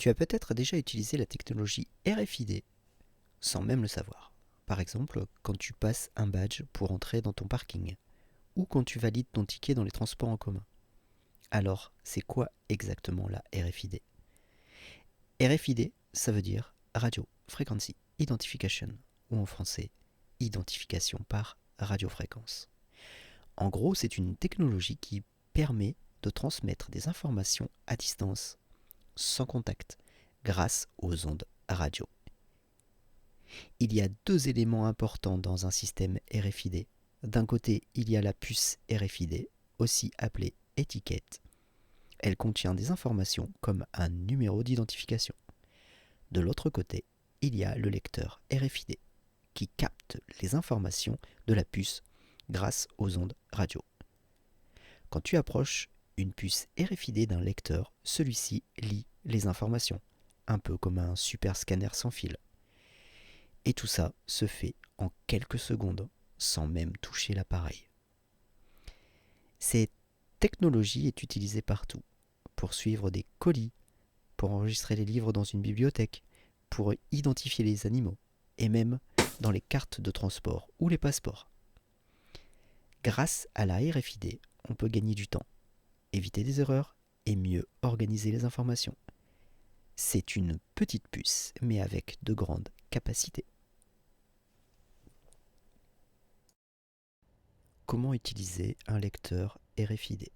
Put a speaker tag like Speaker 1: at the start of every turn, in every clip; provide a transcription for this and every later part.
Speaker 1: Tu as peut-être déjà utilisé la technologie RFID sans même le savoir. Par exemple, quand tu passes un badge pour entrer dans ton parking ou quand tu valides ton ticket dans les transports en commun. Alors, c'est quoi exactement la RFID? RFID, ça veut dire Radio Frequency Identification, ou en français, identification par radiofréquence. En gros, c'est une technologie qui permet de transmettre des informations à distance, sans contact, grâce aux ondes radio. Il y a deux éléments importants dans un système RFID. D'un côté, il y a la puce RFID, aussi appelée étiquette. Elle contient des informations comme un numéro d'identification. De l'autre côté, il y a le lecteur RFID qui capte les informations de la puce grâce aux ondes radio. Quand tu approches une puce RFID d'un lecteur, celui-ci lit les informations, un peu comme un super scanner sans fil. Et tout ça se fait en quelques secondes, sans même toucher l'appareil. Cette technologie est utilisée partout, pour suivre des colis, pour enregistrer les livres dans une bibliothèque, pour identifier les animaux, et même dans les cartes de transport ou les passeports. Grâce à la RFID, on peut gagner du temps, éviter des erreurs et mieux organiser les informations. C'est une petite puce, mais avec de grandes capacités. Comment utiliser un lecteur RFID?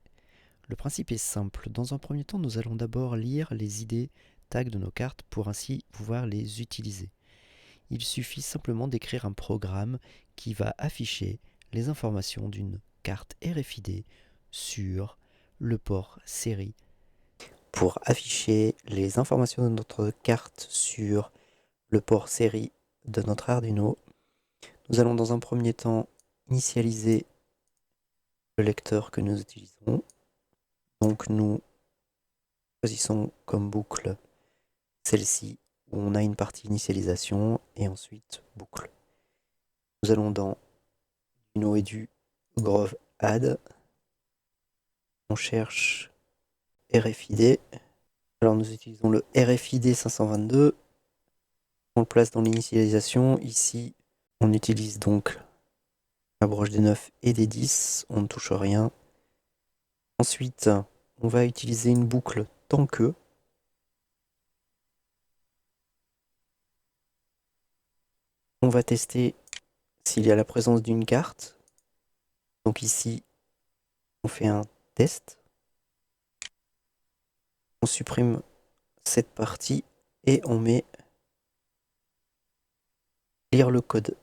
Speaker 1: Le principe est simple. Dans un premier temps, nous allons d'abord lire les ID tags de nos cartes pour ainsi pouvoir les utiliser. Il suffit simplement d'écrire un programme qui va afficher les informations d'une carte RFID sur le port série. Pour afficher les informations de notre carte sur le port série de notre Arduino, nous allons dans un premier temps initialiser le lecteur que nous utilisons. Donc nous choisissons comme boucle celle-ci où on a une partie initialisation et ensuite boucle. Nous allons dans Arduino et du Grove Add. On cherche RFID. Alors nous utilisons le RFID 522. On le place dans l'initialisation. Ici, on utilise donc la broche des 9 et des 10. On ne touche rien. Ensuite, on va utiliser une boucle tant que. On va tester s'il y a la présence d'une carte. Donc ici, on fait un test. On supprime cette partie et on met lire le code.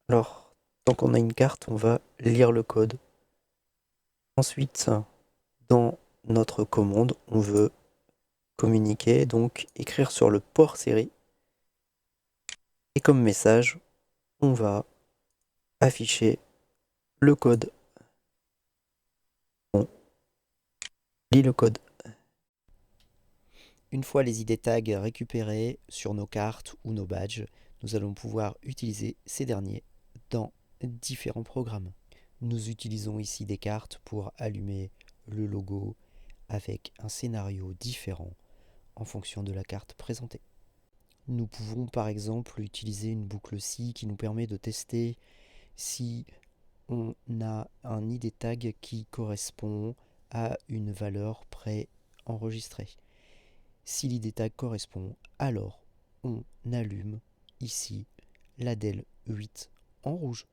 Speaker 1: Alors, tant qu'on a une carte, on va lire le code. Ensuite, dans notre commande, on veut communiquer, donc écrire sur le port série. Et comme message, on va afficher le code. On lit le code. Une fois les ID tags récupérés sur nos cartes ou nos badges, nous allons pouvoir utiliser ces derniers dans différents programmes. Nous utilisons ici des cartes pour allumer le logo avec un scénario différent en fonction de la carte présentée. Nous pouvons par exemple utiliser une boucle si qui nous permet de tester si on a un ID tag qui correspond à une valeur pré-enregistrée. Si l'ID tag correspond, alors on allume ici la DEL 8 en rouge.